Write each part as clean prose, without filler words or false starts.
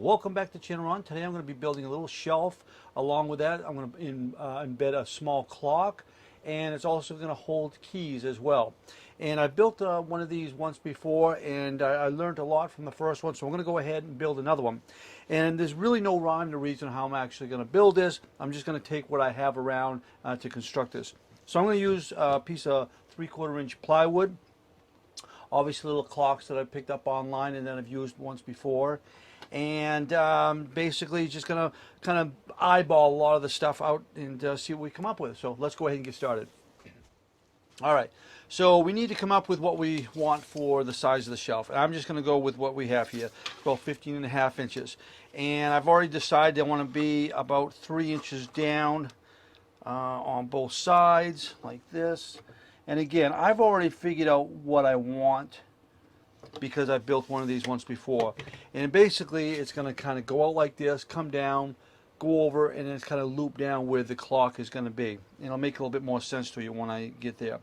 Welcome back to Channel. Today I'm going to be building a little shelf. Along with that, I'm going to embed a small clock, and it's also going to hold keys as well. And I built one of these once before, and I learned a lot from the first one, so I'm going to go ahead and build another one. And there's really no rhyme or reason how I'm actually going to build this. I'm just going to take what I have around to construct this. So I'm going to use a piece of 3/4 inch plywood. Obviously little clocks that I picked up online and then I've used once before. And basically just going to kind of eyeball a lot of the stuff out and see what we come up with. So let's go ahead and get started. All right, so we need to come up with what we want for the size of the shelf. And I'm just going to go with what we have here, about 15.5 inches. And I've already decided I want to be about 3 inches down on both sides like this. And again, I've already figured out what I want because I've built one of these once before. And basically it's going to kind of go out like this, come down, go over, and then it's kind of loop down where the clock is going to be. And it'll make a little bit more sense to you when I get there.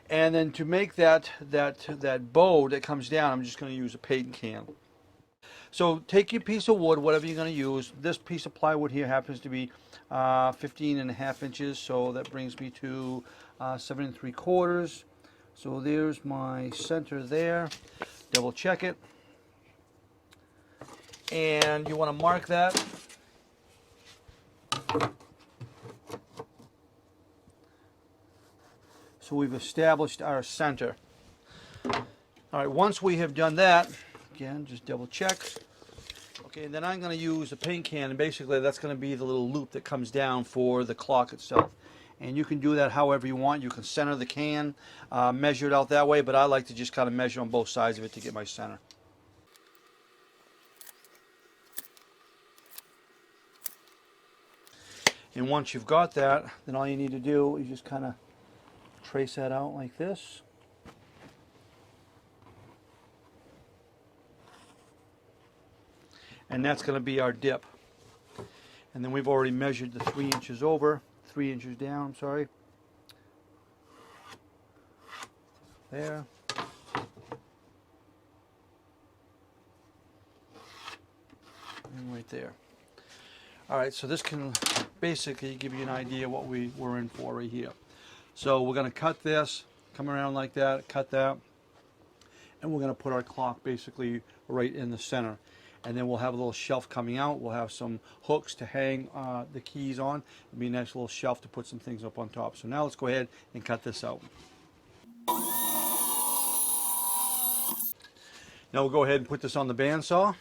And then to make that bow that comes down, I'm just going to use a paint can. So take your piece of wood, whatever you're going to use. This piece of plywood here happens to be 15.5 inches, so that brings me to 7 3/4. So there's my center there. Double check it. And you want to mark that. So we've established our center. All right, once we have done that, again, just double check. Okay, and then I'm going to use a paint can, and basically that's going to be the little loop that comes down for the clock itself. And you can do that however you want. You can center the can, measure it out that way, but I like to just kind of measure on both sides of it to get my center. And once you've got that, then all you need to do is just kind of trace that out like this. And that's going to be our dip. And then we've already measured the 3 inches over, 3 inches down, I'm sorry. There. And right there. All right, so this can basically give you an idea what we were in for right here. So we're going to cut this, come around like that, cut that, and we're going to put our clock basically right in the center. And then we'll have a little shelf coming out. We'll have some hooks to hang the keys on. It'll be a nice little shelf to put some things up on top. So now let's go ahead and cut this out. Now we'll go ahead and put this on the bandsaw.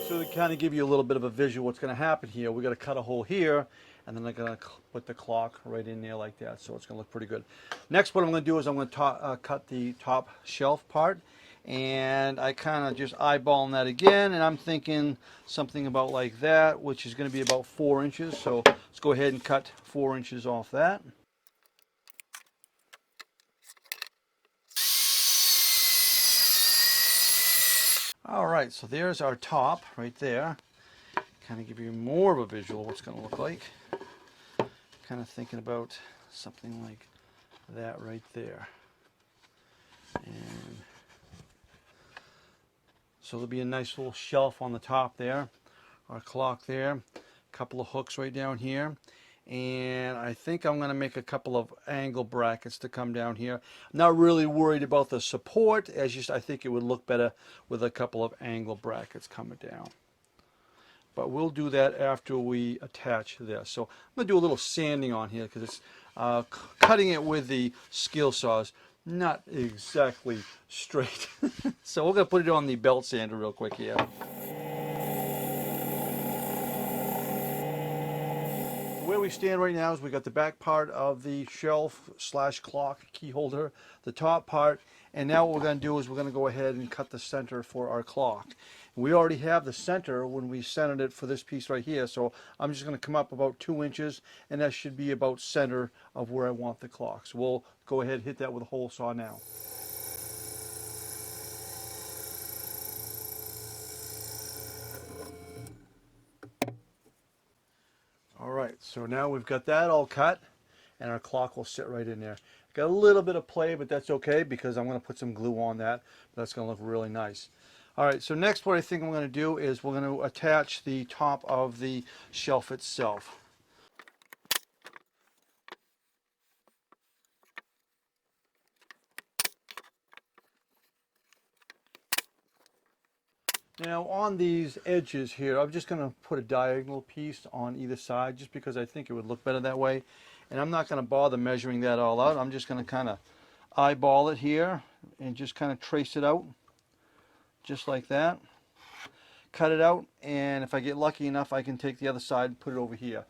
So to kind of give you a little bit of a visual what's going to happen here, we're going to cut a hole here, and then I'm going to put the clock right in there like that, so it's going to look pretty good. Next, what I'm going to do is I'm going to cut the top shelf part, and I kind of just eyeballing that again, and I'm thinking something about like that, which is going to be about 4 inches. So let's go ahead and cut 4 inches off that. All right, so there's our top right there. Kind of give you more of a visual of what's going to look like. Kind of thinking about something like that right there. And so there'll be a nice little shelf on the top there. Our clock there. A couple of hooks right down here. And I think I'm going to make a couple of angle brackets to come down here. I'm not really worried about the support, as just I think it would look better with a couple of angle brackets coming down. But we'll do that after we attach this. So I'm going to do a little sanding on here because it's cutting it with the skill saws, not exactly straight. So we're going to put it on the belt sander real quick here. Where we stand right now is we got the back part of the shelf slash clock key holder, the top part, And now what we're going to do is we're going to go ahead and cut the center for our clock. We already have the center when we centered it for this piece right here, so I'm just going to come up about 2 inches, and that should be about center of where I want the clock. So we'll go ahead and hit that with a hole saw now. All right, so now we've got that all cut, and our clock will sit right in there. Got a little bit of play, but that's okay because I'm going to put some glue on that. That's going to look really nice. All right, so next what I think I'm going to do is we're going to attach the top of the shelf itself. Now on these edges here, I'm just going to put a diagonal piece on either side just because I think it would look better that way. And I'm not going to bother measuring that all out. I'm just going to kind of eyeball it here and just kind of trace it out just like that. Cut it out, and if I get lucky enough I can take the other side and put it over here.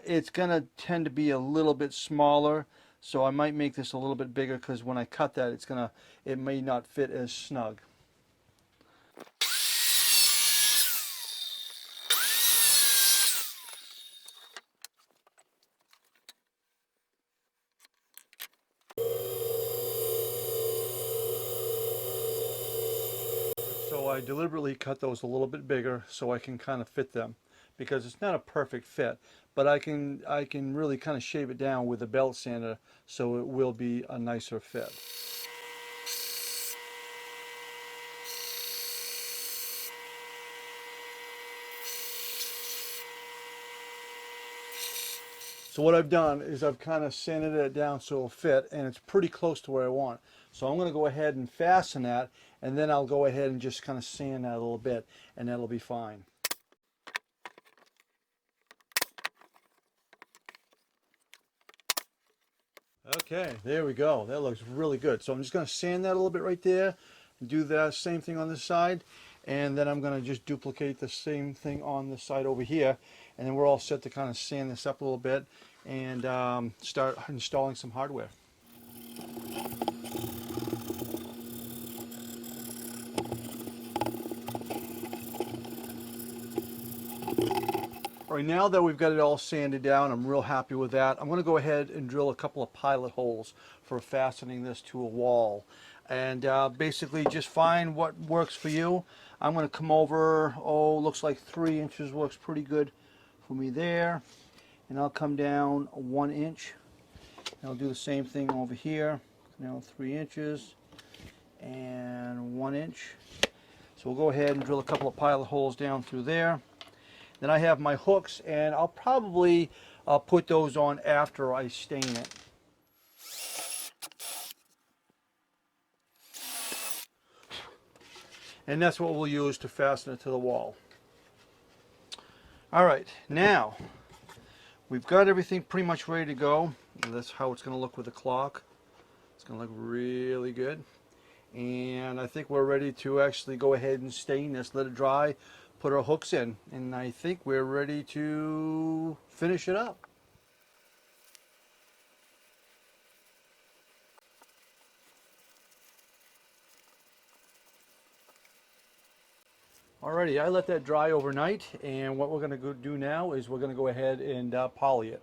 It's going to tend to be a little bit smaller, so I might make this a little bit bigger because when I cut that it may not fit as snug. So I deliberately cut those a little bit bigger so I can kind of fit them, because it's not a perfect fit, but I can really kind of shave it down with a belt sander so it will be a nicer fit. So what I've done is I've kind of sanded it down so it'll fit, and it's pretty close to where I want. So I'm going to go ahead and fasten that, and then I'll go ahead and just kind of sand that a little bit, and that'll be fine. Okay, there we go. That looks really good. So I'm just going to sand that a little bit right there, and do the same thing on this side, and then I'm going to just duplicate the same thing on the side over here, and then we're all set to kind of sand this up a little bit and start installing some hardware. All right, now that we've got it all sanded down, I'm real happy with that. I'm going to go ahead and drill a couple of pilot holes for fastening this to a wall. And basically just find what works for you. I'm going to come over, looks like 3 inches works pretty good for me there. And I'll come down 1 inch. And I'll do the same thing over here. Now 3 inches and 1 inch. So we'll go ahead and drill a couple of pilot holes down through there. Then I have my hooks, and I'll probably put those on after I stain it. And that's what we'll use to fasten it to the wall. All right, now we've got everything pretty much ready to go. That's how it's going to look with the clock. It's going to look really good. And I think we're ready to actually go ahead and stain this, let it dry, put our hooks in, and I think we're ready to finish it up. Alrighty, I let that dry overnight, and what we're going to do now is we're going to go ahead and poly it.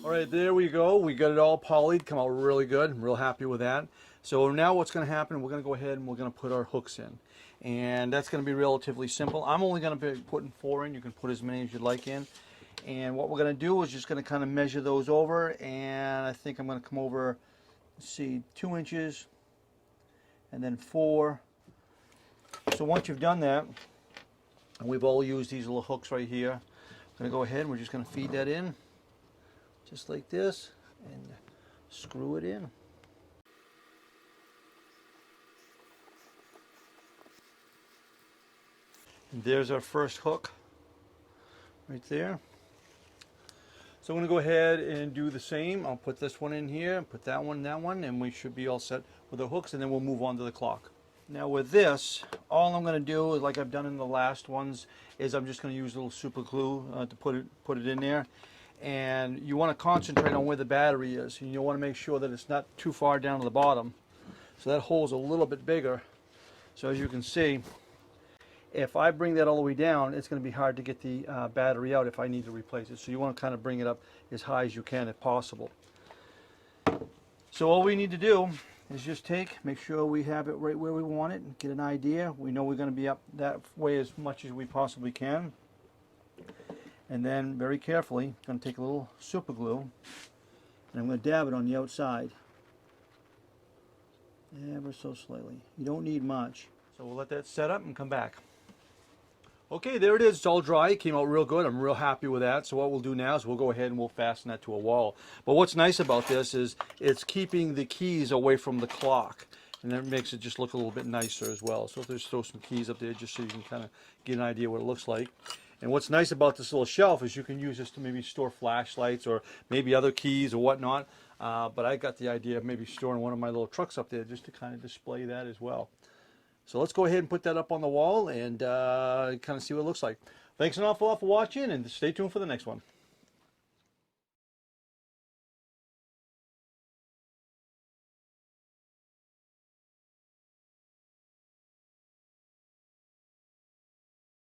Alright, there we go. We got it all polyed, come out really good. I'm real happy with that. So now what's going to happen, we're going to go ahead and we're going to put our hooks in. And that's going to be relatively simple. I'm only going to be putting 4 in. You can put as many as you'd like in. And what we're going to do is just going to kind of measure those over, and I think I'm going to come over, let's see, 2 inches and then 4. So once you've done that, and we've all used these little hooks right here, I'm going to go ahead and we're just going to feed that in just like this and screw it in. And there's our first hook right there. So I'm going to go ahead and do the same. I'll put this one in here, put that one, and we should be all set with the hooks, and then we'll move on to the clock. Now with this, all I'm going to do is, like I've done in the last ones, is I'm just going to use a little super glue to put it in there. And you want to concentrate on where the battery is. And you want to make sure that it's not too far down to the bottom. So that hole's a little bit bigger. So as you can see, if I bring that all the way down, it's going to be hard to get the battery out if I need to replace it. So you want to kind of bring it up as high as you can if possible. So all we need to do is just make sure we have it right where we want it, and get an idea. We know we're going to be up that way as much as we possibly can. And then very carefully, I'm going to take a little super glue, and I'm going to dab it on the outside, ever so slightly. You don't need much. So we'll let that set up and come back. Okay, there it is. It's all dry. It came out real good. I'm real happy with that. So what we'll do now is we'll go ahead and we'll fasten that to a wall. But what's nice about this is it's keeping the keys away from the clock. And that makes it just look a little bit nicer as well. So just throw some keys up there just so you can kind of get an idea what it looks like. And what's nice about this little shelf is you can use this to maybe store flashlights or maybe other keys or whatnot. But I got the idea of maybe storing one of my little trucks up there just to kind of display that as well. So let's go ahead and put that up on the wall and kind of see what it looks like. Thanks an awful lot for watching, and stay tuned for the next one.